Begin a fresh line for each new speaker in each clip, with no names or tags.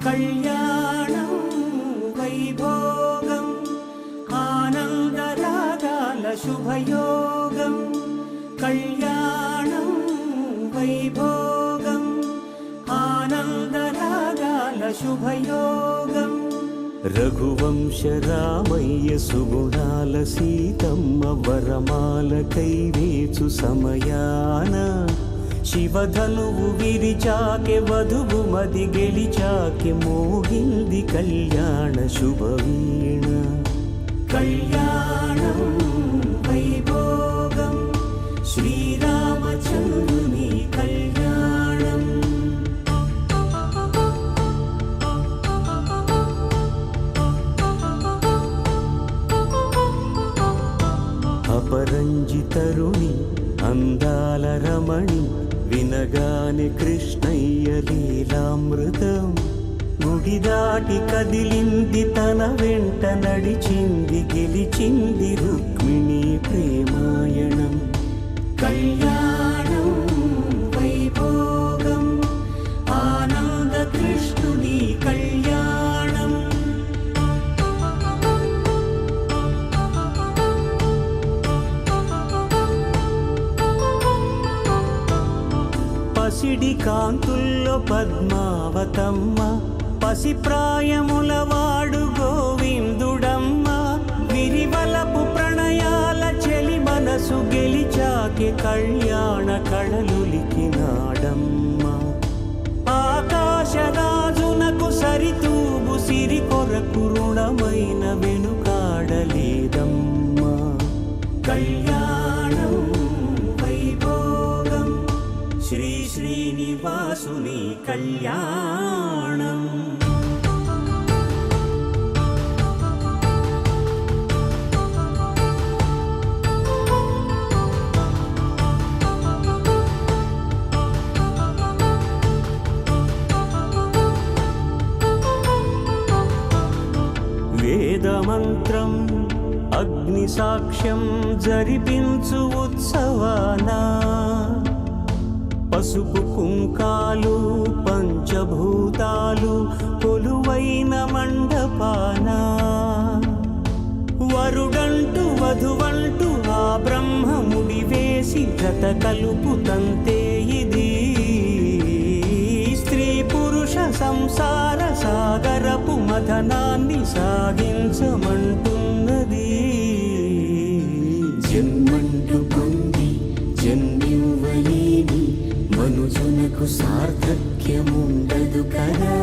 కళ్యాణం వైభోగం ఆనందరాగాల శుభయోగం కళ్యాణం వైభోగం ఆనందరాగాల శుభయోగం రఘువంశ రామయ్య సుగుణాల సీతమ్మ వరమాల కైవేచు సమయాన శివధనువు విరిచాకె వధువు మది గెలిచాకె మోగింది కళ్యాణ శుభవీణ కళ్యాణం వైభోగం శ్రీరామచంద్రుని కళ్యాణం అపరంజితరుణి అందాల రమణి వినగానే కృష్ణయ్య లీలామృతం గుడి దాటి కదిలింది తన వెంట నడిచింది గెలిచింది రుక్మిణి ప్రేమాయణం కళ్యాణం వైభోగం ఆనంద కృష్ణుని కళ్యాణం పసిడి కాంతుల్లో పద్మావతమ్మ పసిప్రాయముల వాడు గోవిందుడమ్మ విరివలపు ప్రణయాల చెలి మనసు గెలిచాకే కళ్యాణ కళలులికినాడమ్మ ఆకాశరాజునకు సరితూబు సిరి కొరకు రుణమైన వెనుకాడలేదమ్మ కళ్యాణం వైభోగం శ్రీ శ్రీనివాసుని కళ్యాణం వేదమంత్రం అగ్ని సాక్ష్యం జరిపించు ఉత్సవానా పసుపు కుంకాలు పంచభూతాలు కొలువైన మండపాన వరుడంటూ వధువంటూ ఆ బ్రహ్మముడి వేసి జత కలుపు తంతే ఇది స్త్రీ పురుష సంసార సాగరపు మథనాన్ని సాగించమంటున్నది జన్మంటూ పొంది జన్మివ్వలేని మనుజునకు సార్థక్యముండదు కదా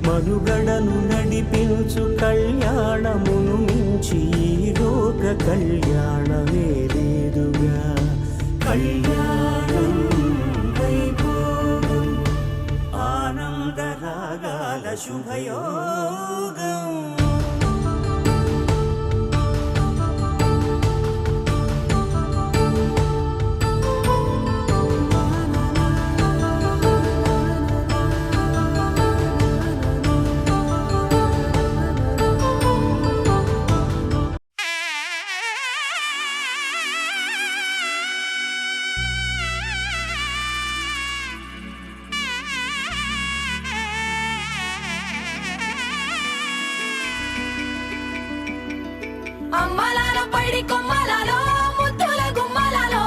మనుగడను నడిపించు కళ్యాణమును మించి ఈ లోక కళ్యాణమే లేదుగా కళ్యాణం వైభోగం ఆనందరాగాల శుభయోగం
అమ్మలాలో పైడి కొమ్మలలో ముద్దుల గుమ్మలలో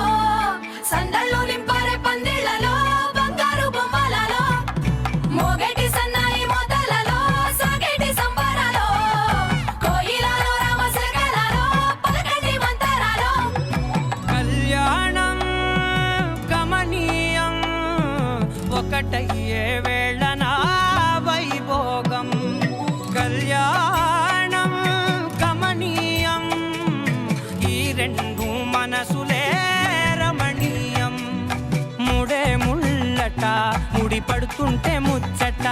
సందళ్ళు నింపారే పందిళ్లలో బంగారు బొమ్మలలో మోగేటి సన్నాయి మోతలలో సాగేటి సంబరాలో కోయిలలో రామశకలలో పలకటి మంతరాలో
కళ్యాణం గమనీయం ఒకటయ్యే వేళనా వైభోగం కళ్యాణం గమనీయం ఈ రెండు మనసులే రమణీయం ముడే ముళ్ళట ముడి పడుతుంటే ముచ్చట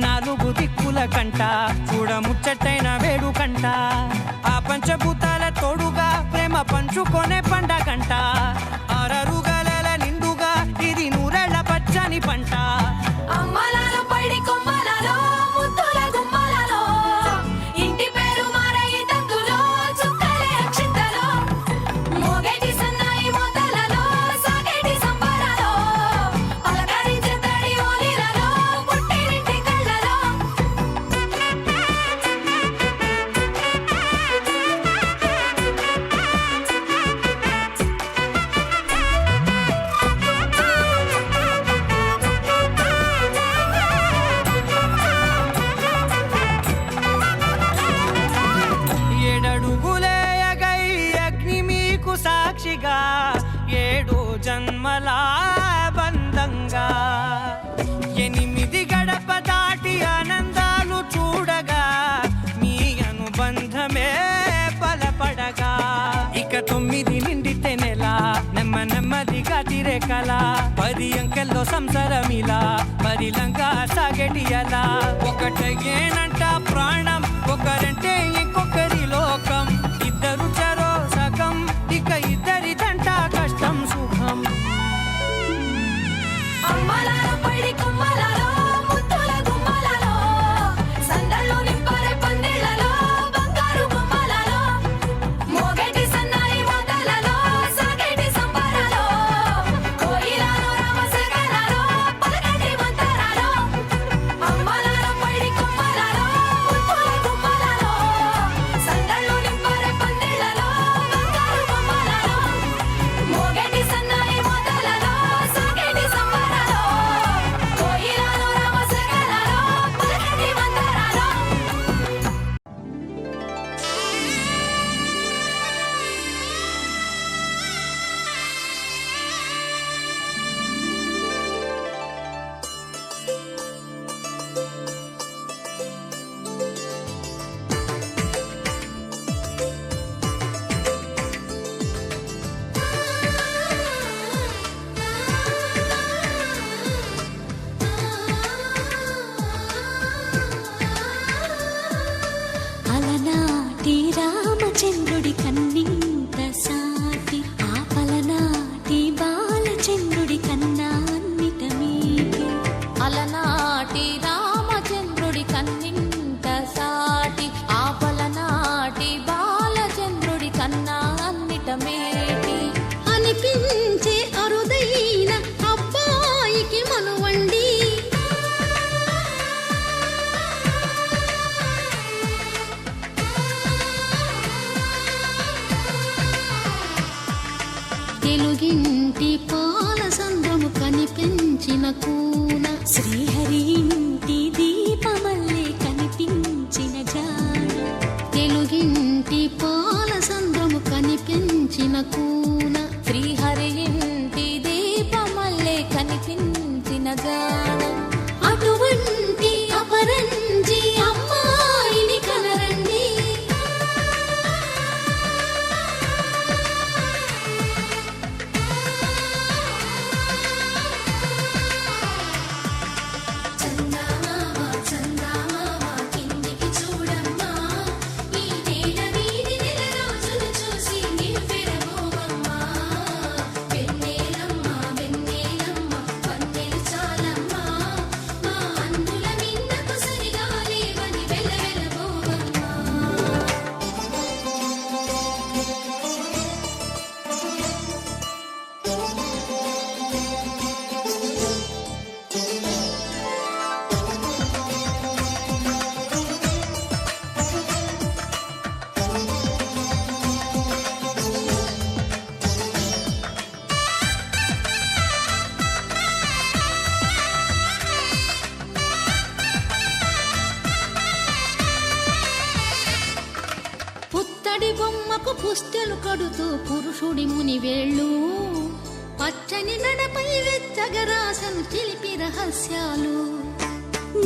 నాలుగు దిక్కుల కంట చూడ ముచ్చటైన వేడుకంట ఆ పంచభూతాల తోడుగా ప్రేమ పంచుకొనే పండగంట అరరుగల నిండుగా ఇది నూరెళ్ళ పచ్చని పంట
అమ్మలాలో పైడి కొమ్మలలో ముద్దుల గుమ్మలలో ఇంటి పేరు మారయి తందులో చుక్కలే అక్షింతలో మోగేటి సన్నాయి మోతలలో సాగేటి సంబరాలో పలకరించే తడి ఓలిలలో పుట్టినింటి కళ్ళలో
కల 10 అంకెల్లో సంసారమిలా పరిలంగా సాగేటియలా ఒకటేనంట ప్రాణం ఒకరంటే ఇంకొకరి లోకం ఇద్దరు చరో సగం ఇక ఇద్దరిదంట కష్టం సుఖం
అమ్మలాలో పడి కొమ్మలాలో ముత్తుల గుమ్మలాలో సందళ్ళు నింపరే పందిళ్ళలో బంగారు బొమ్మలాలో మోగేటి సన్నాయి మోతలలో సాగేటి సంబరాలో కోయిలాలో రామశకనాలో పలకటి మంతరాలో అమ్మలాలో పడి కొమ్మలాలో ముత్తుల గుమ్మలాలో సందళ్ళు నింపరే పందిళ్ళలో బంగారు బొమ్మలాలో మోగేటి సన్నాయి మోతలలో సాగేటి సంబరాలో కోయిలాలో రామశకనాలో పలకటి మంతరాలో
అలనాటి రామచంద్రుడి కన్నింత సాటి ఆపలనాటి బాలచంద్రుడి కన్నా అన్నిట మీటి
అలనాటి రామచంద్రుడి కన్నింత సాటి ఆపలనాటి బాలచంద్రుడి కన్నా అన్నిట మేటి
అనిపించే అరుదైన అబ్బాయికి మనువండి తెలుగింటి పాల సంద్రము కనిపించిన కూన శ్రీహరి ఇంటి దీపమల్లే కనిపించిన జాన తెలుగింటి పాల సంద్రము కనిపించిన కూన
శ్రీహరి ఇంటి దీపమల్లే కనిపించిన జాడ
అటువంటి అపరంజి అమ్మాయిని కనరండి చందమామ చందమామ కిందికి చూడమ్మా ఈ నేల వీధి నెల రోజులు చూసి నివ్వెరబోవమ్మా వెన్నెలమ్మ వెన్నెలమ్మ వన్నెలు చాలమ్మా మా అందుల నిన్నకు సరిగా లేవని వెలవెలబోవమ్మా పుత్తడి బొమ్మకు పుస్తెలు కడుతూ పురుషుడి ముని వేళ్ళు పచ్చని నడపై వెచ్చగరాసను చిలిపి రహస్యాలు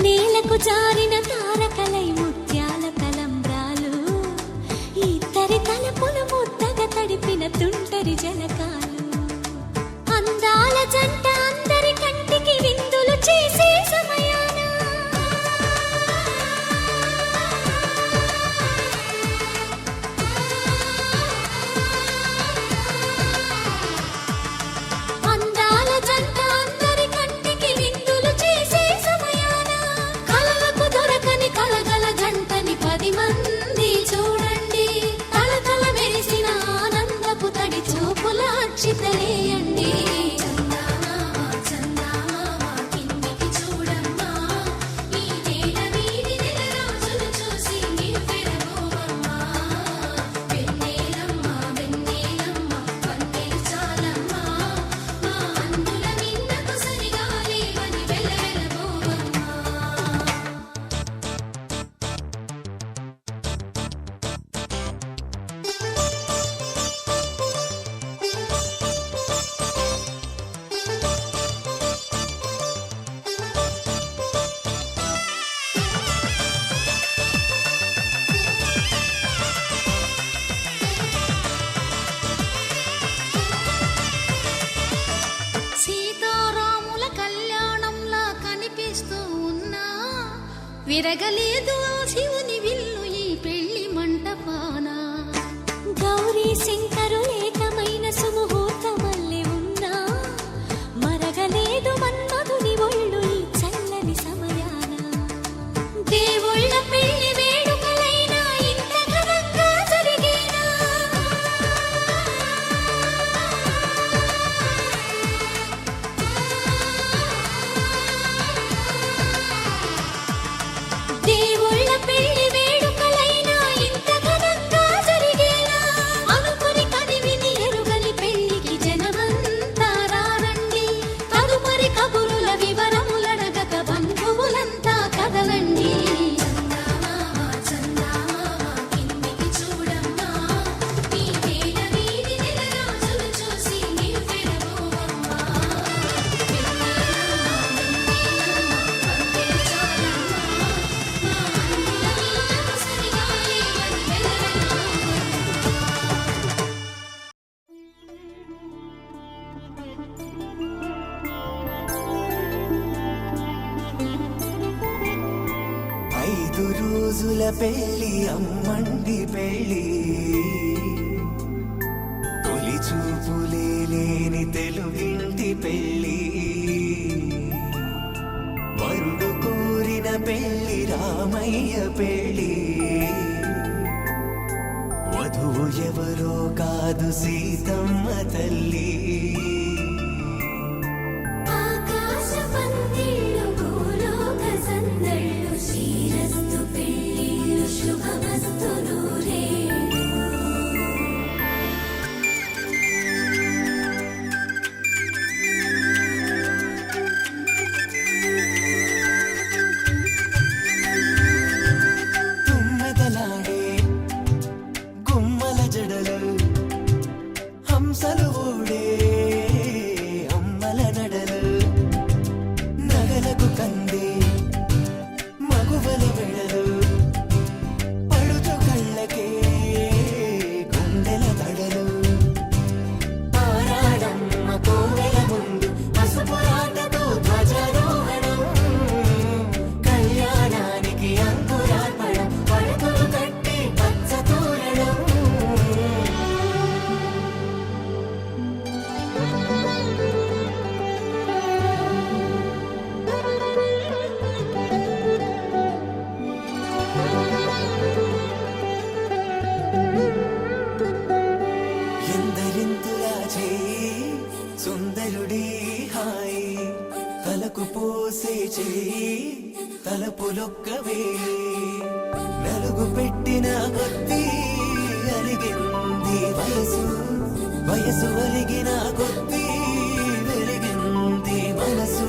నేలకు జారిన తారకలై ముత్యాల తలంబ్రాలు ఇద్దరి తలపులు ముద్దగా తడిపిన తుంటరి జలకాలు అందాల జంట అందరి కంటికి విందులు చేసే సమయాన అందాల జంట అందరి కంటికి విందులు చేసే సమయాన కలలకు దొరకని కలగల జంటని 10 మంది చూడండి కలకల మెరిసిన ఆనందపు తడి చూపుల అక్షితలేయండి చందమామ విరగలేదు ఆ శివుని విల్లు ఈ పెళ్లి మంటపాన.
గౌరీ శంకరు ఏకమైన సుముహూర్తమల్లె ఉన్నా మరగలేదు మన్మధుని ఒళ్ళు ఈ చల్లని సమయాన.
దేవుళ్ళ పెళ్లి వేడుకలైనా ఇంత ఘనంగా జరిగేనా? దేవుళ్ళ పెళ్లి వేడుకలైనా ఇంత ఘనంగా జరిగేనా? అనుకుని కనివిని ఎరుగని పెళ్లికి జనమంతా రారండి. తదుపరి కబురుల వివరములడగక బంధువులంతా కదలండి. చందమామ చందమామ కిందికి చూడమ్మా, నీ వేల వీధి నెలరాజులు చూసి నీవు పెరగోవమ్మా.
ఐదు రోజుల పెళ్లి అమ్మండి పెళ్లి, తొలి చూపులే లేని తెలుగింటి పెళ్లి, వరుడు కోరిన పెళ్లి రామయ్య పెళ్లి, వధువు ఎవరో కాదు సీతమ్మ తల్లి.
ఆకాశ పందిళ్ళు భూలోక సందళ్ళు, శ్రీరస్తు పెళ్ళిళ్ళు శుభమస్తు నూరేళ్ళు.
తుమ్మెదలాడే గుమ్మల జడలు, హంసలు ఊడే అమ్మల నడలు, నగలకు కందే మగువల వెడలు, పడుచు కళ్ళకే గుండెల తడలు, ఆరాడమ్మ కోవెల ముందు పసుపు రాటతో ధ్వజారోహణం, కళ్యాణానికి అంకురార్పణం, పడకలు కట్టి పచ్చ తోరణం. ఎందరింతులా చేయి సుందరుడి హాయి, తలకు పోసే చేయి తలపులొక్కవే, నలుగు పెట్టిన కొద్దీ అలిగింది వయసు, వయసు అలిగిన కొద్దీ వెలిగింది మనసు.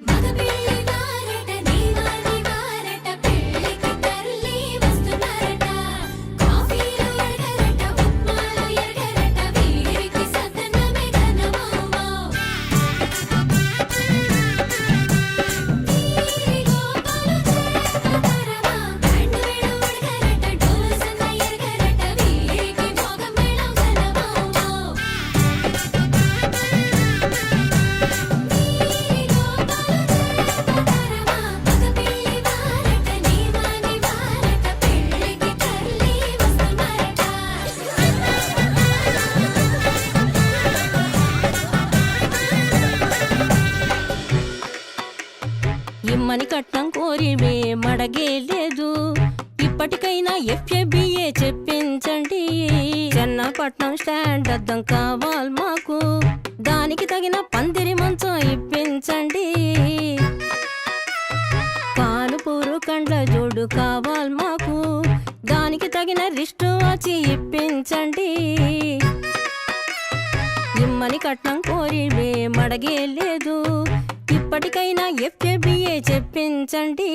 మగ పెళ్లి వారట నీవాని వారట, పెళ్లికి తరలి వస్తున్నారట. కాఫీలు ఎరగరట, ఉప్మాలు ఎరగరట, వీరికి సదనమే ఘనమౌమౌ. తీరి గోపాలు చేరతరమా, బ్యాండ్ మేళం ఎరగరట, డోలు సన్న ఎరగరట, వీరికి భోగ మేళం ఘనమౌమౌ.
ఇమ్మని కట్నం కోరివే మడగే లేదు, ఇప్పటికైనా FABA చెప్పించండి. చెన్నపట్నం స్టాండ్ అద్దం కావాలి మాకు, దానికి తగిన పందిరి మంచం ఇప్పించండి. కానుపూరు కండ్ల జోడు కావాలి మాకు, దానికి తగిన రిస్టు వాచి ఇప్పించండి. ఇమ్మని కట్నం కోరివే మడగే లేదు, ఇప్పటికైనా FABA చెప్పించండి.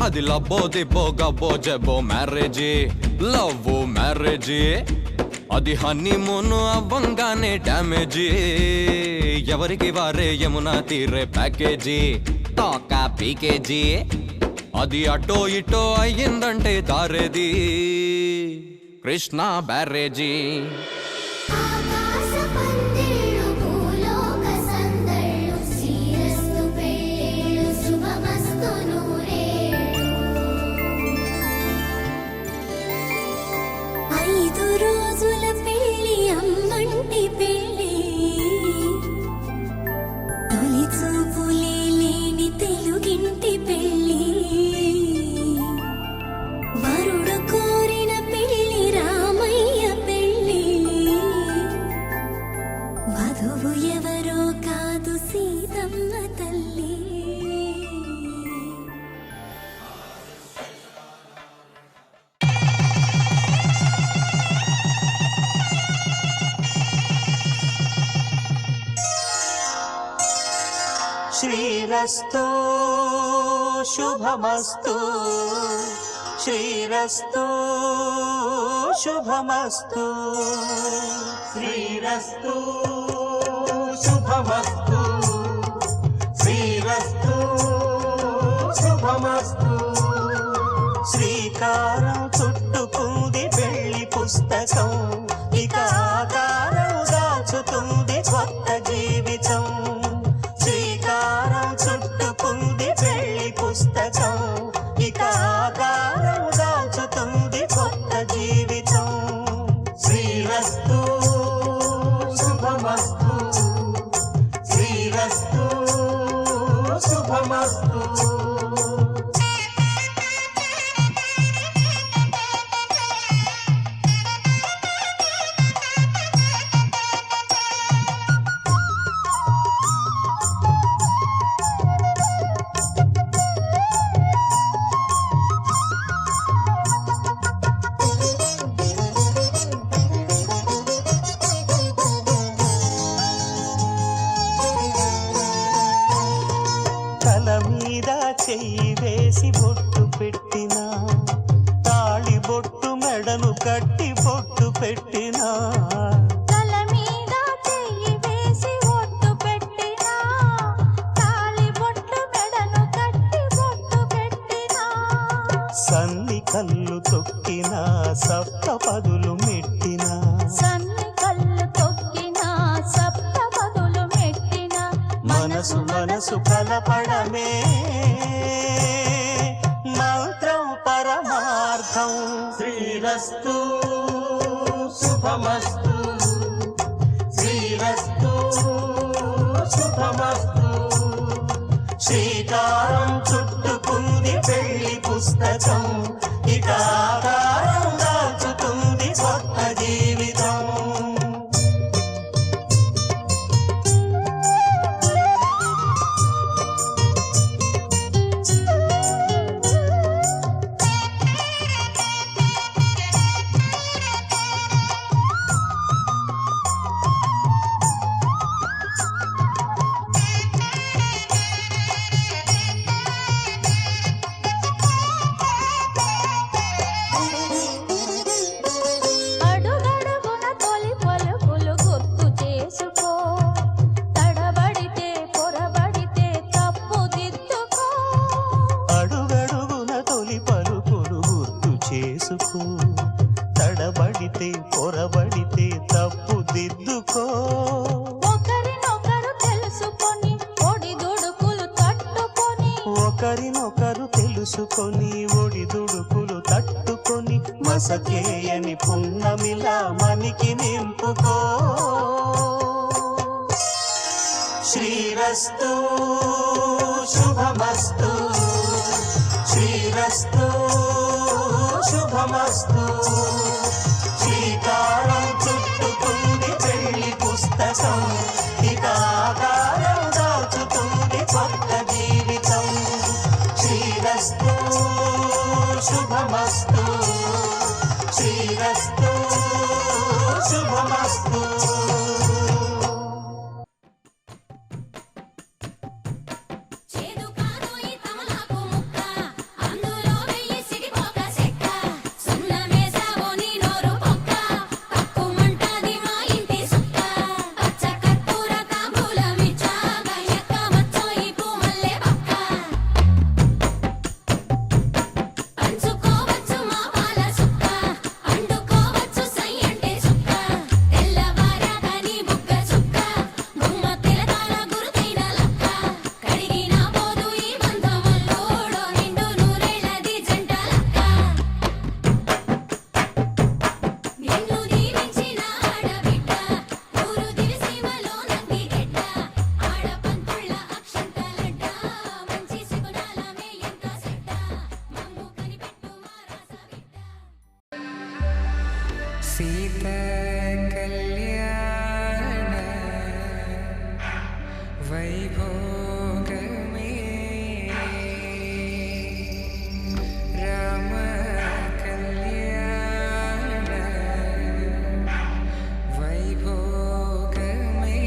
అది లబ్బో దిబ్బో గబ్బో జబ్బో మ్యారేజీ లవ్ మ్యారేజీ అది హనీమూన్ అవ్వంగానే డ్యామేజీ ఎవరికి వారే యమునా తీరే ప్యాకేజీ తోకా పీకేజీ అది అటో ఇటో అయ్యిందంటే దారేది కృష్ణా బ్యారేజీ
శ్రీరస్తు శుభమస్తు శ్రీరస్తు శుభమస్తు శ్రీరస్తు శుభమస్తు శ్రీరస్తు శుభమస్తు శ్రీకారం చుట్టుకుంది పెళ్లి పుస్తకం ఇక ఆకారం దాచుతుంది కొత్త జీవితం చుట్టుకుంది పెళ్లి పుస్తకం ఇక ఆకారం దాచుతుంది కొత్త జీవితం శ్రీరస్తు శుభమస్తు శ్రీరస్తు శుభమస్తు చెయ్యి వేసి బొట్టు పెట్టినా తాళి బొట్టు మెడను కట్టి బొట్టు పెట్టినా
తల మీద చెయ్యి వేసి బొట్టు పెట్టినా తాళి బొట్టు మెడను కట్టి బొట్టు పెట్టినా
సన్ని కళ్ళు తొక్కినా సప్త పదులు మెట్టినా
సన్ని కళ్ళు తొక్కినా సప్త పదులు మెట్టినా
మనసు మనసు కలపడమే మంత్రం పరమార్థం శ్రీరస్తు శుభమస్తు శ్రీరస్తు శుభమస్తు శ్రీకారం చుట్టుకుంది పెళ్లి పుస్తకం ఇక ఆకారం దాచుతుంది కొత్త జీవితం తడబడితే పొరబడితే తప్పు దిద్దుకో
ఒకరినొకరు తెలుసుకొని ఒడిదుడుకులు తట్టుకొని
ఒకరినొకరు తెలుసుకొని ఒడిదుడుకులు తట్టుకొని మసకేయని పున్నమిలా మనికి నింపుకో శ్రీరస్తు శుభమస్తు శ్రీరస్తు శుభమస్తు శ్రీకారం చుట్టుకుంది పెళ్లి పుస్తకం ఇక ఆకారం దాచుతుంది కొత్త జీవితం శ్రీరస్తు శుభమస్తు శ్రీరస్తు శుభమస్తు
చేదు కాదు ఈ తమలపాకు ముక్క అందులో
సీత కళ్యాణ వైభోగమే రామ కళ్యాణ వైభోగమే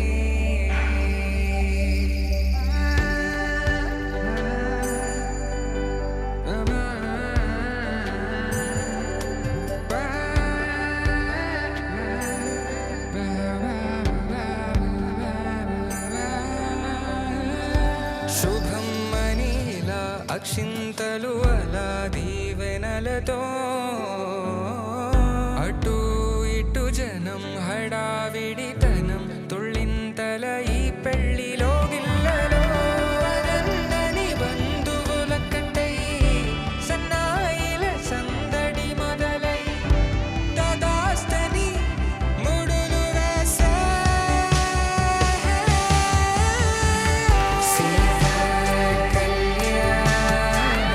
శుభం మనీలా అక్షింతలు అలా దీవెనలతో అటు ఇటు జనం హడావిడితనం తుళ్ళింతల ఈ పెళ్లిలో గిల్లలో అనందని బంధువుల కట్టై సన్నాయిల సందడి మొదలై దాదాస్తని ముడులు వేసా సీత కళ్యాణ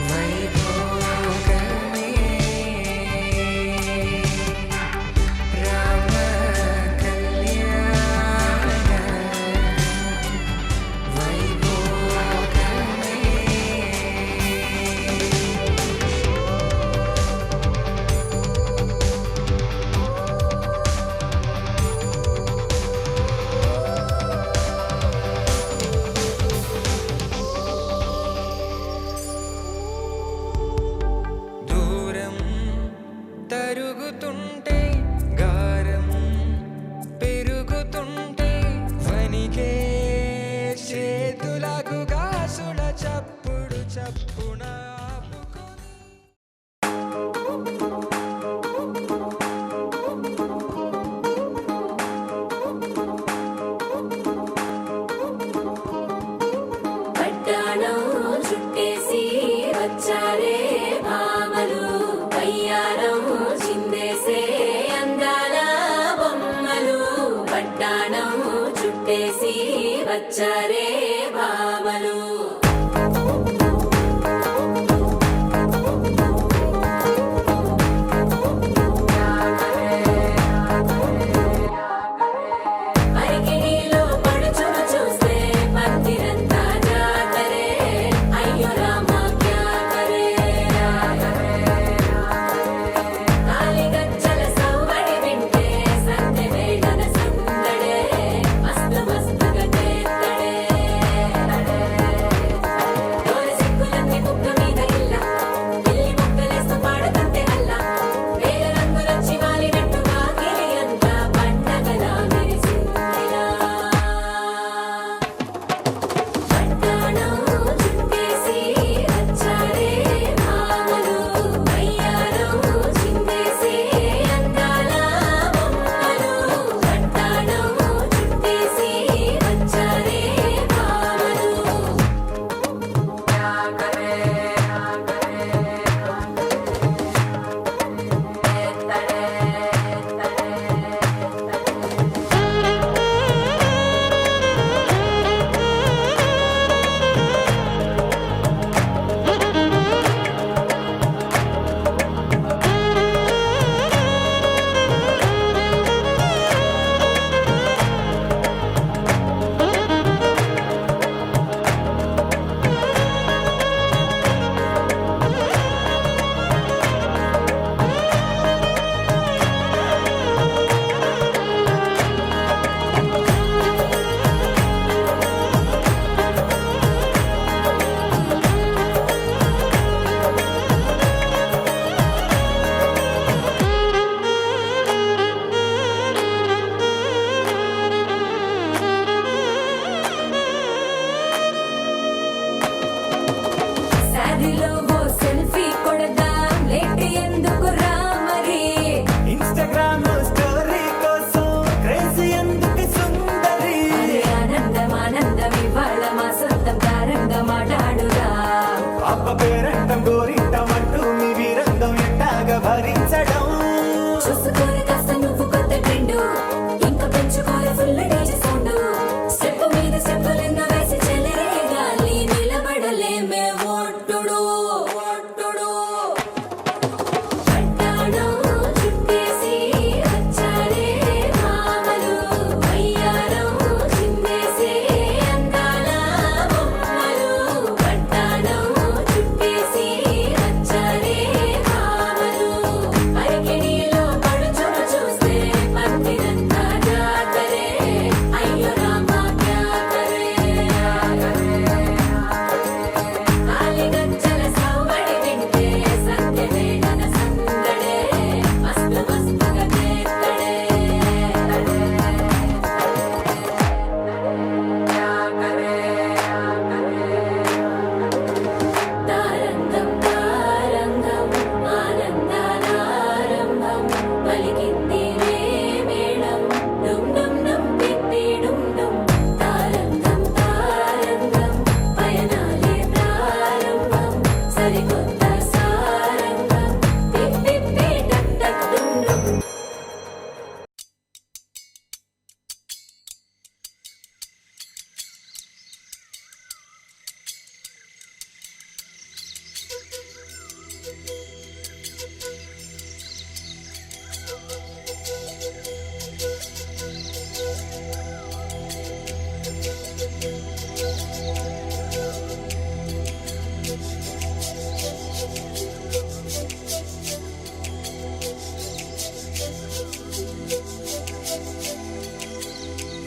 వైభోగమే రామ కళ్యాణ వైభోగమే దూరం తరుగుతుంటే గారం పెరుగుతుంటే వనికే చేతులకు గాసుల చప్పుడు చప్పున ఆపుకొని
పట్టాణం చుట్టేసి వచ్చారే భామలు పయ్యారం చిందేసే అందాల బొమ్మలు పట్టాణం చుట్టేసి వచ్చారే భామలు పరికిణీలో పడుచును చూస్తే పందిరంతా జాతరే అయ్యో రామ క్యా కరే కాలిగజ్జల సవ్వడి వింటే సందె వేళన సందడే మస్తు మస్తుగా చేత్తడే డోలి సిక్కులన్నీ బుక్క మీద ఇల్ల పిల్లి ముక్కలేస్తూ పాడుతుంటే అల్లా వేల రంగులొచ్చి వాలినట్టుగా గిలి అంతా పండగలా మెరిసిందిలా పట్టాణం చుట్టేసి వచ్చారే భామలు పయ్యారం చిందేసే అందాల బొమ్మలు పట్టాణం చుట్టేసి వచ్చారే భామలు శారీలో ఓ సెల్ఫీ కొడదాం లేట్ ఎందుకు రామరి
ఇన్స్టాగ్రామ్ స్టోరీ కోసం క్రేజీ ఎందుకు సుందరి
అరే ఆనందం ఆనందం ఇవాళ మా సొంతం తారంగా మాట్లాడురా
అప్ప పేరంటం గోరింటం అంటూ మీ వీరంగం ఎట్టాగా భరించడం
చూసుకోరు కాస్త నువ్వు కొత్త ట్రెండ్ ఇంకా పెంచుకోరు ఫుల్ డీజే సౌండ్ స్టెప్ మీద స్టెప్పులెన్నో వేసి చెలరే గాలి నిలబడలేమే ఒట్టుడు ఒట్టుడు పట్టాణం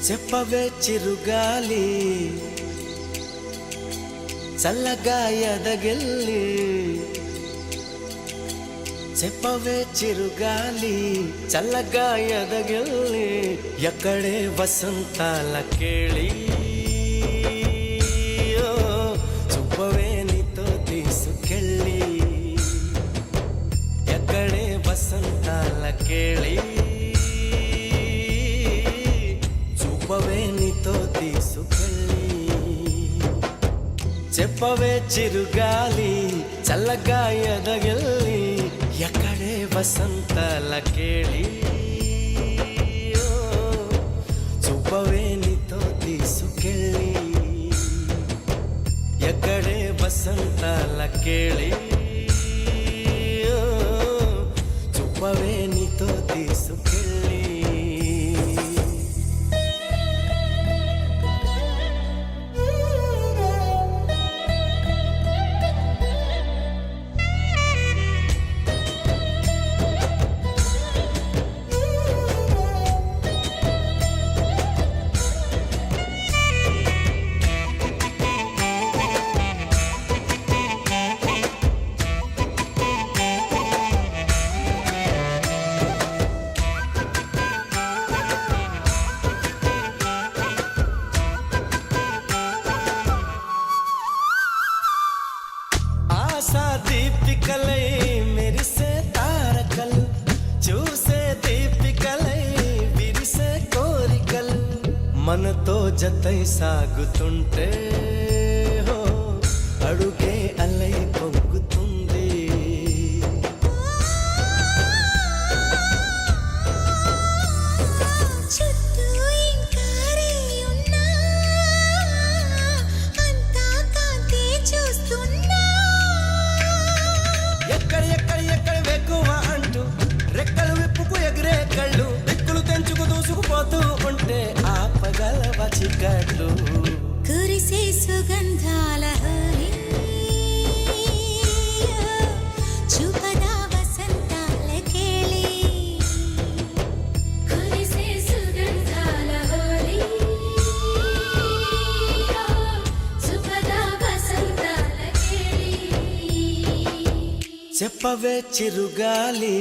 చెప్పవే చిరుగాలి చల్లగా ఎదగిల్లి చెప్పవే చిరుగాలి చల్లగా ఎదగిల్లి ఎక్కడే వసంతాల కేళి చూపవే నీతో తీసుకెళ్ళి ఎక్కడే వసంతాల కేళి చూపవే నీతో తీసుకెళ్ళి చెప్పవే చిరుగాలి చల్లగా ఎదగిల్లి ఎక్కడే వసంతాల కేళి చూపవే నీతో తీసుకెళ్ళి ఎక్కడే వసంతాల కేళి చూపవే నీతో తీసుకెళ్ళి ఆశా దీపికలై మెరిసే తారకలు చూసే దీపికలై విరిసే కోరికలు మనతో జతై సాగుతుంటే హో అడుగే అలై పొంగుతుంది
చుట్టూ ఇంకారే ఉన్నా అంతా కాంతే చూస్తున్నా
ఎక్కడ వెక్కువ అంటూ రెక్కలు విప్పుకు ఎగిరే కళ్ళు దిక్కులు తెంచుకు దూసుకుపోతూ ఉంటే ఆపగలవ చికట్లు
కురిసే సుగంధాల హరి చూపదా వసంతాల కేళి
కురిసే సుగంధాల హోలీ సుఖదా వసంతాల కేళి
చెప్పవే చిరుగాలి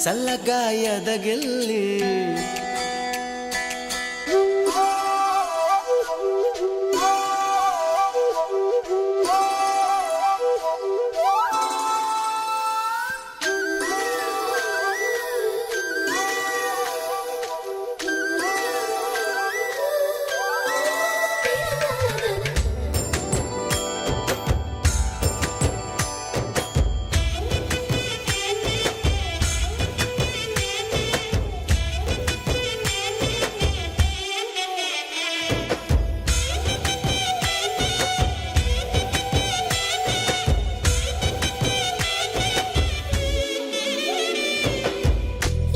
చల్లగా ఎదగిల్లి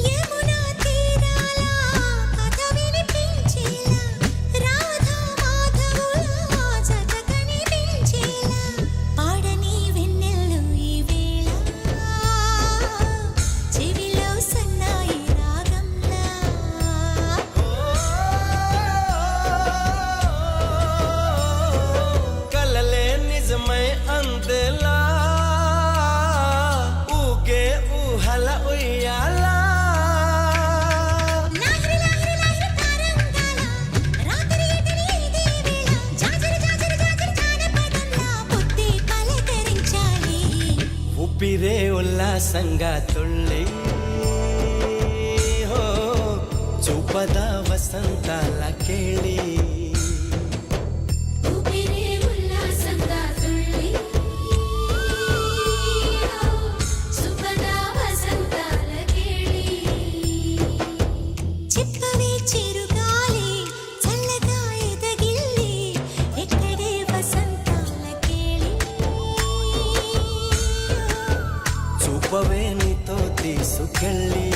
యమునా తీరాల కథ వినిపించేలా రాధా మాధవుల జత కనిపించేలా పాడని వెన్నెల్లో ఈ వేళ చెవిలో సన్నాయి రాగంలా
కలలే నిజమై అందేలా ఊగే ఊహల ఉయ్యాలా
లాహిరి లాహిరి లాహిరి తారంగాల రాత్రి ఎటని ఇదే వేళ జాజరి జాజరి జాజరి జానపదంలా బుద్ధి పలకరించాలి
ఊపిరే ఉల్లాసంగా తుళ్ళి హో చూపదా వసంతాల కేళి
ఊపిరే ఉల్లాసంగా తుళ్ళి సుఖదా వసంతాల కేళి
చెప్పవే చిరుగాలి చల్లగా ఎదగిల్లి ఎక్కడే వసంతాల కేళి
చూపవే నీతో తీసుకెళ్ళి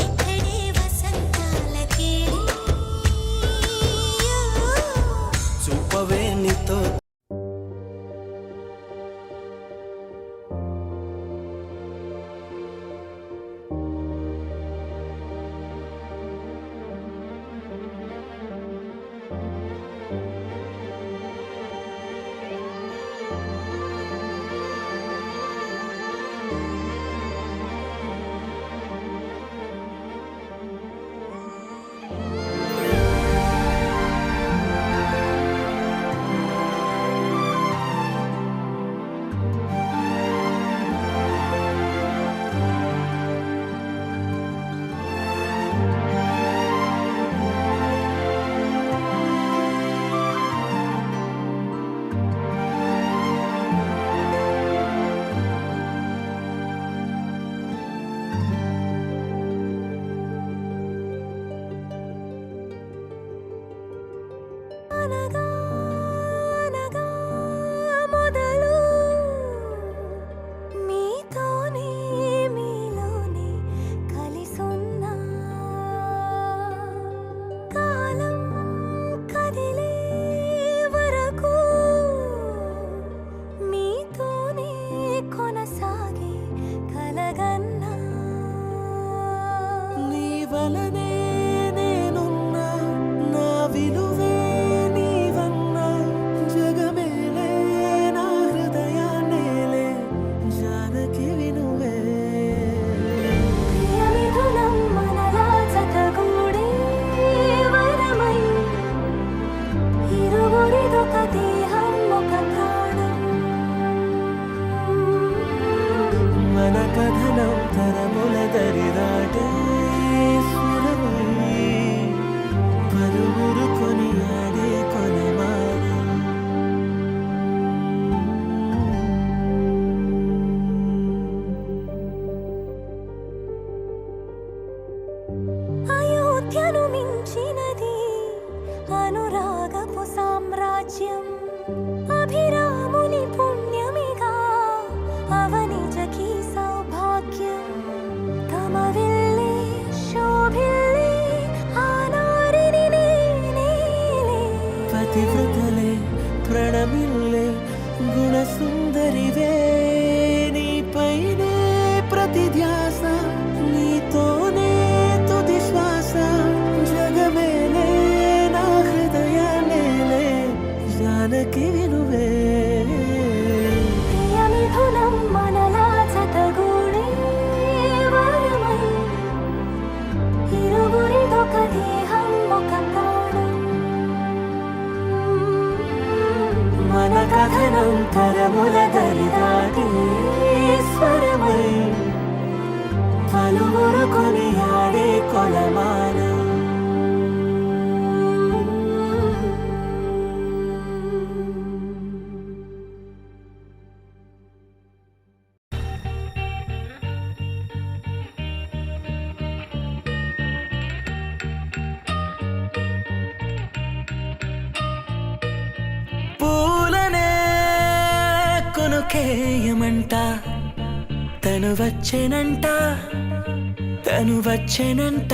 ఎక్కడే వసంతాల కేళి అనగా అనగా మొదలు మీతోనే మీలోనే కలిసున్నా కాలం కదిలే వరకు మీతోనే కొనసాగే కలగన్నా
నీ వలనే నేనున్నా నా విలువే నీవన్నా జగమేలే నా హృదయాన్నేలే జానకి వినువే
ప్రియమిథునం మనలా జతగూడే వరమై ఇరువురిదొక దేహం ఒక ప్రాణం
మన కథనం తరముల దరిదాటే స్వరమై పలువురు కొనియాడే కొలమానం
అయోధ్యను మించినది అనురాగపు సామ్రాజ్యం అభిరాముని పుణ్యమిగా అవనిజకి సౌభాగ్యం తమ విల్లే శోభిల్లే ఆనారిని నేనేలే
పతివ్రతలే ప్రణమిల్లే గుణసుందరివే నీపైనే ప్రతి ధ్యాస నీతోనే తుది శ్వాస జగమేలే నా హృదయాన్నేలే జానకి వినువే
ప్రియమిథునం మనలా జతగూడే వరమై ఇరువురిదొక దేహం ఒక ప్రాణం
మన కథనం తరముల దరిదాటి స్వరమై పలువురు కొనియాడే కొలమానం పూలనే కొనుకేయమంట తను వచ్చెనంట తను వచ్చెనంట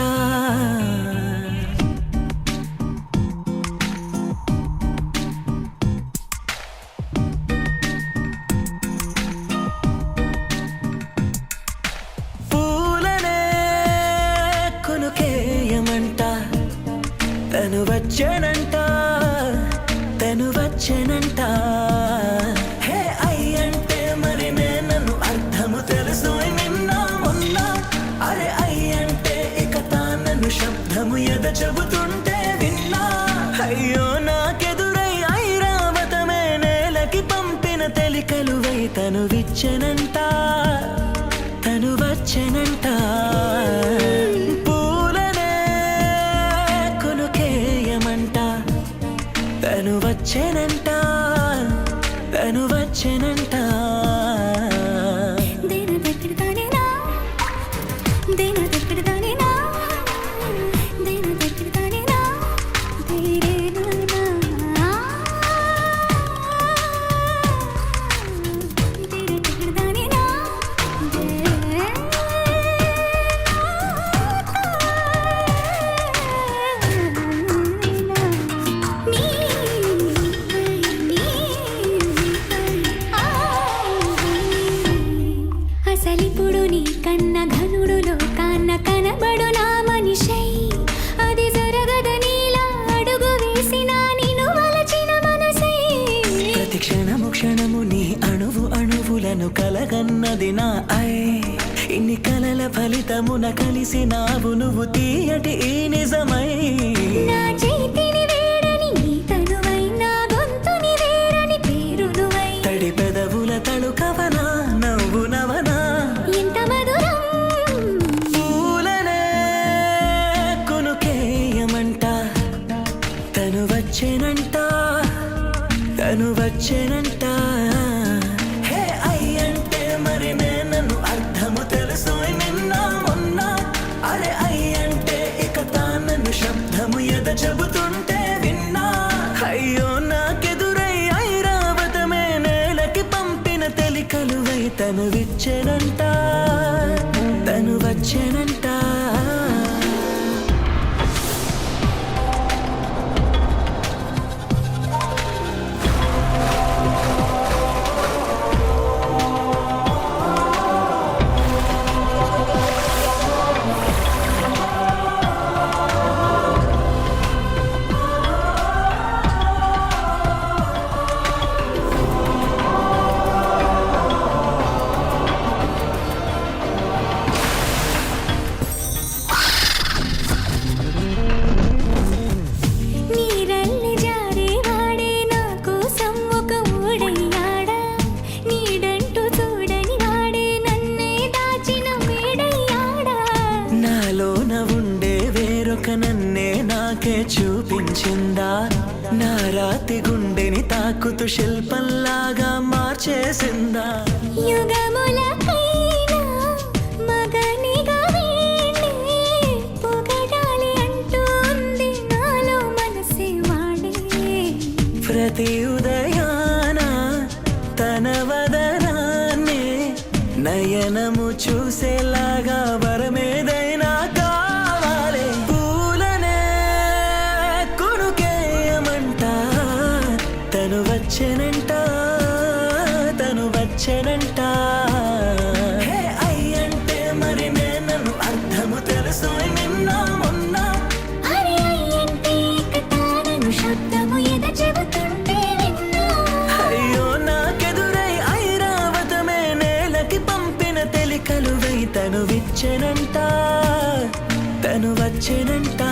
పూలనే కొనుకేయమంట తను వచ్చెనంట తను వచ్చెనంట హే అయ్యంటే మరి నన్ను అర్థము తెలుసు నిన్న మొన్న అరే అయ్యంటే ఇక తానను శబ్దము ఎద చెబుతుంటే విన్నా అయ్యో నాకెదురై ఐరావతమే నేలకి పంపిన తెలికలువై తను విచ్చెనంట తను వచ్చెనంట పూలనే కొనుకేయమంట తను వచ్చెనంట తను వచ్చెనంట
దేన దగ్గరదానేనా దేన దగ్గరదానేనా దేన దగ్గరదానేనా దేరేనా దేన దగ్గరదానేనా అసలిప్పుడు నీ కన్న ఘనుడులో కాన్న కనబడు నా మనిషై అది జరగదనిలా అడుగు వేసిన నిన్ను వలచిన మనసై
ప్రతి క్షణము క్షణము నీ అణువు అణువులను కలగన్నది నా ఐ ఇన్ని కలల ఫలితమున కలిసినావు నువ్వు తీయటి ఈ నిజమై
నా చేతిని వేడని నీ తనువై నా గొంతుని వేరని పేరు నువ్వై
తడి పెదవుల తడుకవనా నవ్వు నవనా
ఎంత మధురం
పూలనే కొనుకేయమంట తను వచ్చెనంట తను వచ్చెనంట హే అయ్యంటే మరి నన్ను అర్థము తెలుసు నిన్న మొన్న అరే అయ్యంటే ఇక తానను శబ్దము ఎద చెబుతుంటే విన్నా అయ్యో నాకెదురై ఐరావతమే నేలకి పంపిన తెలికలువై తను విచ్చెనంట తను వచ్చెనంట
నీరల్లి జారేవాడే నా కోసం ఒక ఊడయ్యాడా నీడంటూ చూడని వాడే నన్నే దాచిన మేడయ్యాడా
నాలోన ఉండే వేరొక నన్నే నాకే చూపించిందా నా రాతి గుండెని తాకుతూ శిల్పంలాగా మార్చేసిందా
యుగములకైనా మగనిగా వీణ్ణి పొగడాలి అంటూ ఉంది నాలో మనసే వాడే
ప్రతి ఉదయాన తన వదనాన్ని నయనము చూసేలాగా వరమేదైనా కావాలి పూలనే కొనుకేయమంట తను వచ్చెనంట తను వచ్చెనంట హే అయ్యంటే మరి నేను అర్థము తెలుసు నిన్న మొన్న
అరే అయ్యంటే కథాలను శబ్దము ఎద చెబుతుంటే విన్నా
అయ్యో నాకెదురై ఐరావతమే నేలకి పంపిన తెలికలువై తను విచ్చెనంట తను వచ్చెనంట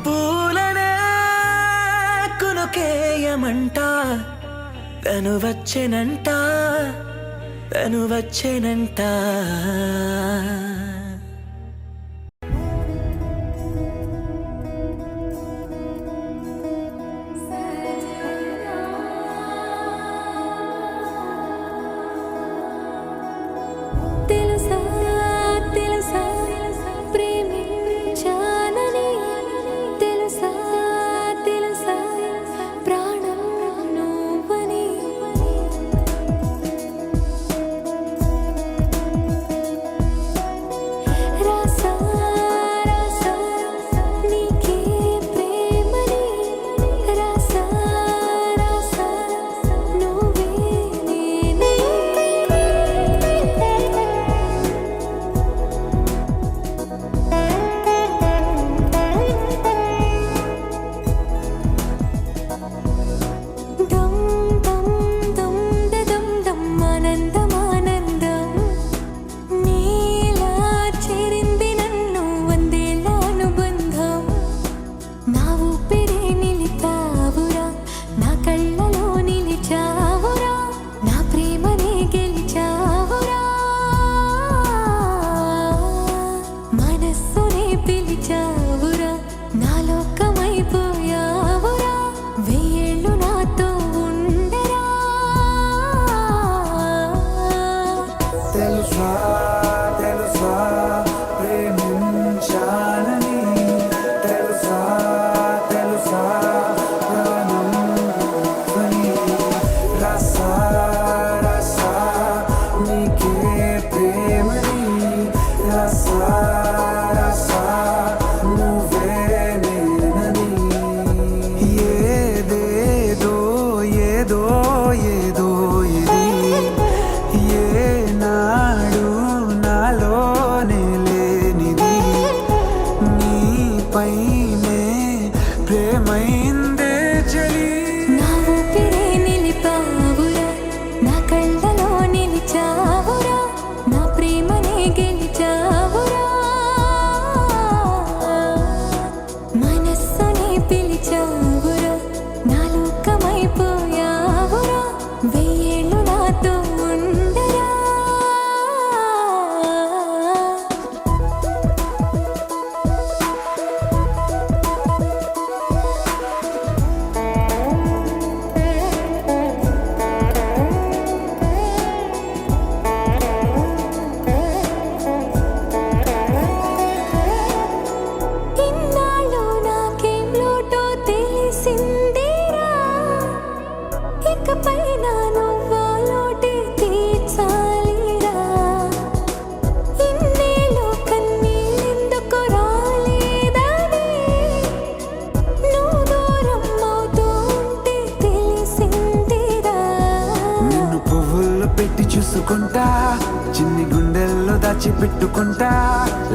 పూలనే కునుకేయమంట తను వచ్చెనంట తను వచ్చెనంట
తెలుసా తెలుసా ప్రేమించానని తెలుసా తెలుసా ప్రాణం నువ్వని
దాచుకుంటా, చిన్ని గుండెల్లో దాచిపెట్టుకుంటా.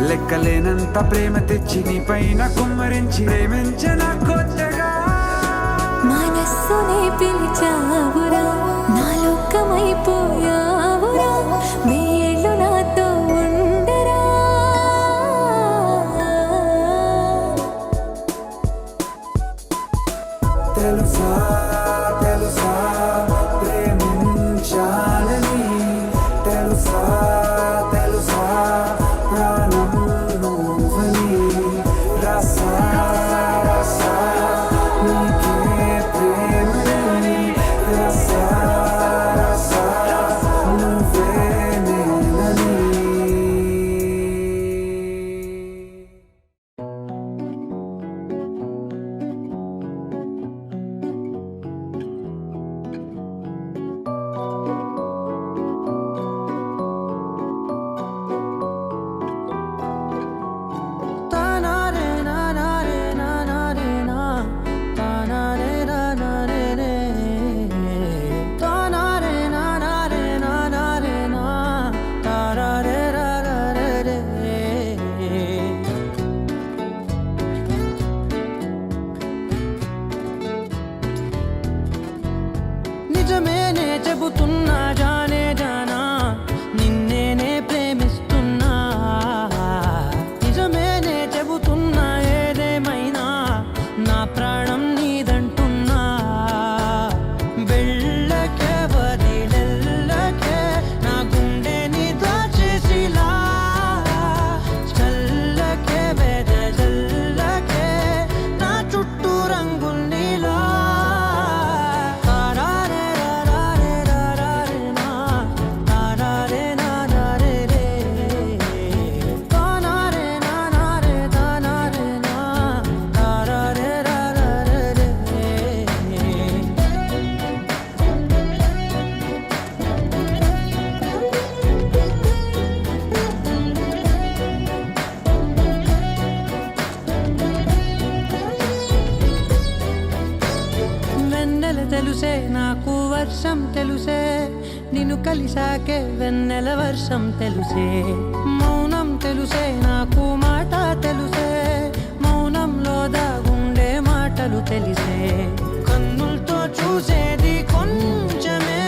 లెక్కలేనంత ప్రేమ తెచ్చి నీ పైన కుమ్మరించి ప్రేమించిన కొత్తగా.
మనస్సునే పిలిచావురా, నా లోకమైపోయావురా, వేళ్ళు నాతో ఉండరా.
తెలుసా తెలుసా ప్రేమించాలని, తెలుసా తెలుసా ప్రాణం నువ్వని. రసా రసా నీకే ప్రేమని, రసా రసా నువ్వే నేనని.
నిజమేనే చెబుతున్నా జానే జానా, నిన్నేనే ప్రేమిస్తున్నా. నిజమేనే చెబుతున్నా ఏదేమైనా నా ప్రాణం నీదంటున్నా. వెళ్ళకే వదిలెళ్ళకే నా గుండెని దాచేసిలా, చల్లకే వెదజల్లకే నా చుట్టూ రంగుల్నిలా. వెన్నెల తెలుసే నాకు వర్షం తెలుసే, నిన్ను కలిసాకే వెన్నెల వర్షం తెలుసే. మౌనం తెలుసే నాకు మాట తెలుసే, మౌనంలో దాగుండే మాటలు తెలిసే. కన్నులతో చూసేది కొంచెమే,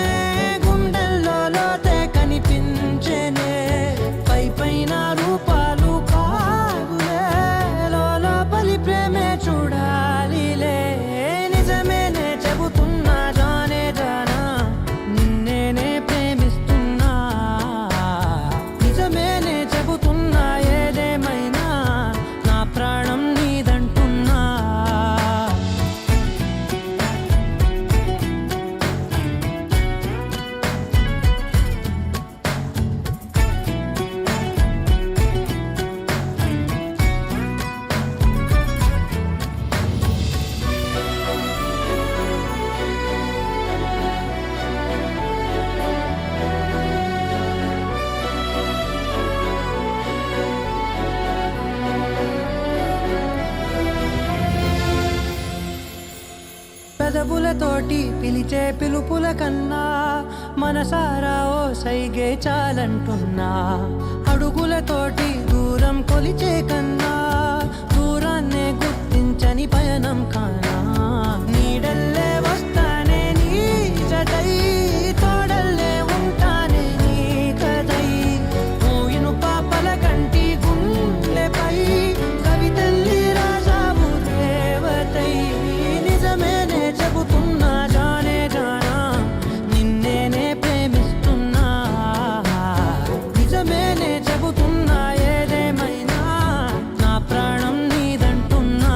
గుండెల్లో లోతే కనిపించేనే. పై పైన రూపాలు కాదులే, లోపలి ప్రేమే చూడాలిలే. నిజమేనే చెబుతున్నా జానే జానా, నిన్నేనే ప్రేమిస్తున్నా. నిజమేనే చెబుతున్నా ఏదేమైనా నా ప్రాణం నీదంటున్నా. పెదవులతోటి పిలిచే పిలుపుల కన్నా మనసారా ఓ సైగే చాలంటున్నా. అడుగులతోటి దూరం కొలిచే కన్నా దూరాన్నే గుర్తించని పయనం కానా. నీడల్లే వస్తానే నీ జతై, తోడల్లే ఉంటానే నీ కదై. మోయిను పాపల కంటి గుండెపై కవితల్లి రాజావు దేవతై. నిజమేనే చెబుతున్నా జానే జానా, నిన్నేనే ప్రేమిస్తున్నా. నిజమేనే చెబుతున్నా ఏదేమైనా నా ప్రాణం నీదంటున్నా.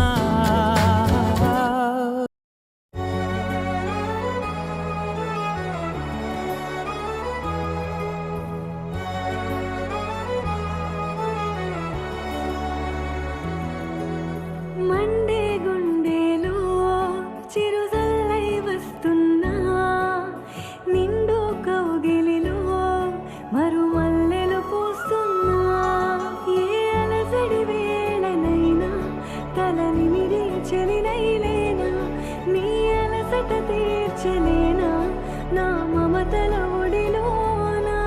మండే గుండెలో చిరుజల్లై వస్తున్నా, నిండు కౌగిలిలో మరుమల్లెలు పూస్తున్నా. ఏ అలసడి వేళనైనా తలనిమిరి చెలినైలేనా, నీ అలసట తీర్చలేనా నా మమతల ఒడిలోనా.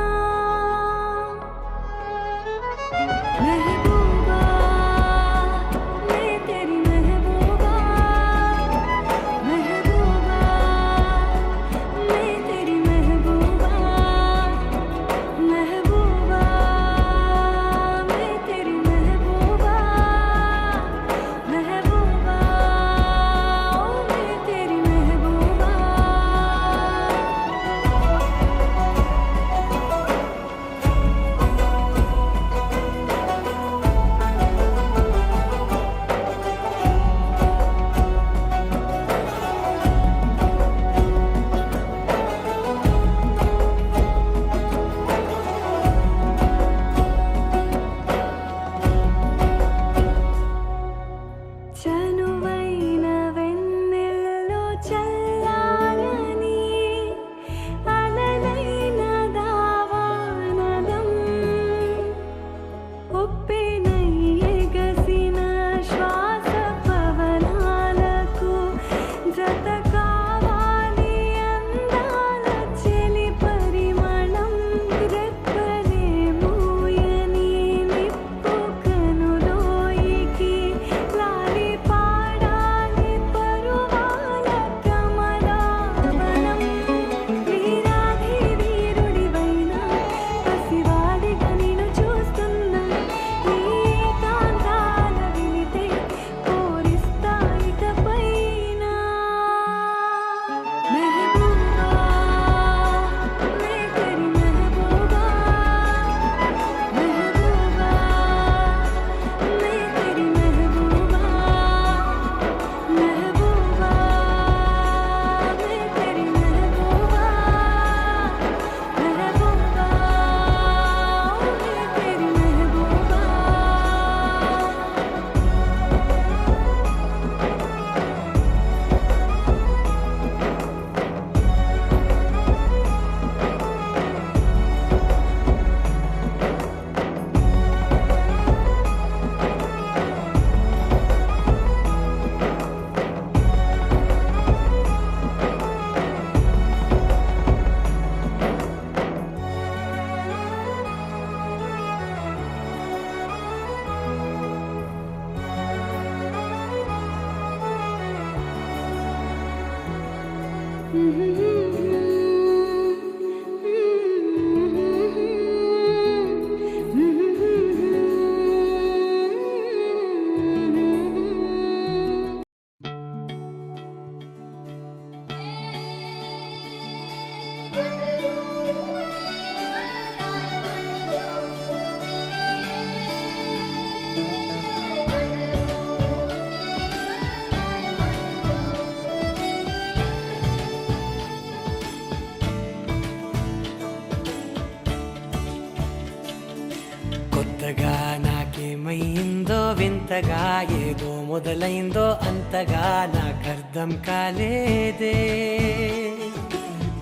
కొత్తగా నాకేమైందో వింతగా ఏదో మొదలైందో అంతగా నాకర్థం కాలేదే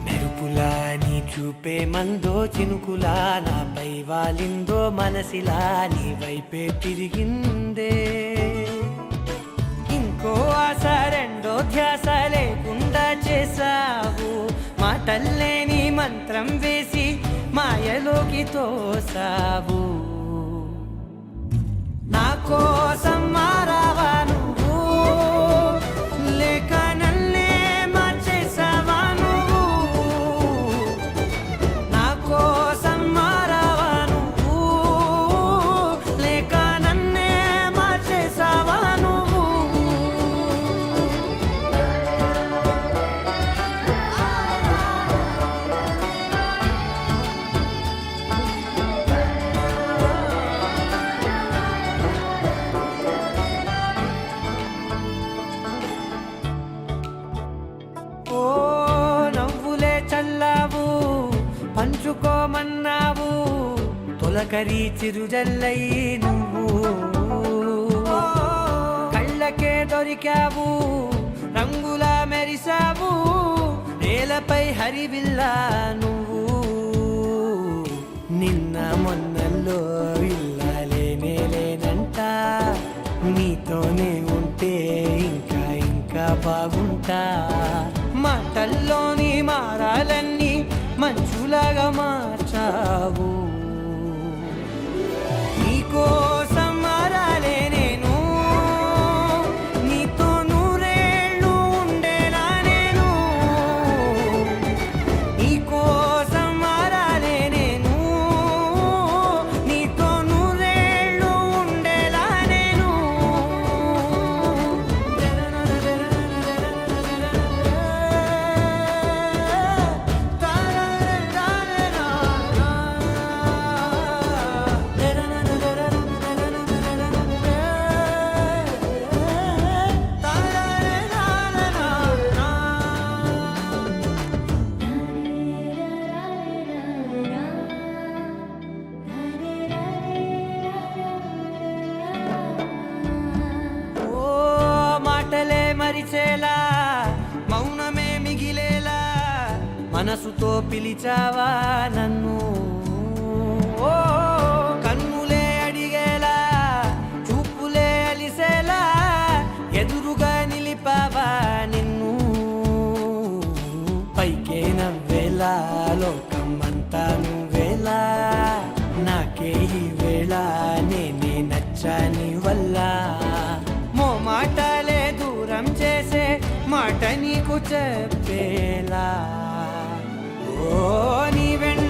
మెరుపులా నీ చూపే మందో చినుకులా నాపై వాలిందో మనసిలా నీ వైపే తిరిగిందే ఇంకో ఆశ రెండో ధ్యాస లేకుండా చేసావు మాటల్లే నీ మంత్రం వేసి మాయలోకి తోసావు నా కోసం మారావా నువ్వు లేక నన్నే మార్చేసావా నువ్వు నా కోసం మారావా నువ్వు లేక నన్నే మార్చేసావా నువ్వు ఓ నవ్వులే చల్లావు పంచుకోమన్నావు తొలకరి చిరుజల్లై నువ్వు కళ్ళకే దొరికావు రంగులా మెరిసావు నేలపై హరివిల్లా నువ్వు నిన్న మొన్నల్లో ఇల్లాలేనే లేనంట నీతోనే ఉంటే ఇంకా ఇంకా బాగుంటా మాటల్లోని మారాలన్నీ మంచులాగా మార్చావు నీకోసం మారాలే నేను నీతో నూరేళ్ళు ఉండేలా నేను నీకోసం మారాలే నేను నీతో నూరేళ్ళు ఉండేలా నేను ఓ మాటలే మరిచేలా మౌనమే మిగిలేలా మనసుతో పిలిచావా నన్ను ఓ కన్నులే అడిగేలా చూపులే అలిసేలా ఎదురుగా నిలిపావా నిన్ను పైకే నవ్వేలా లోకం అంతా నువ్వేలా నాకే ఈ వేళ నేనే నచ్చాని వల్ల మాటలే దూరం చేసే మాట నీకు చెప్పేలా ఓ నీ వెంట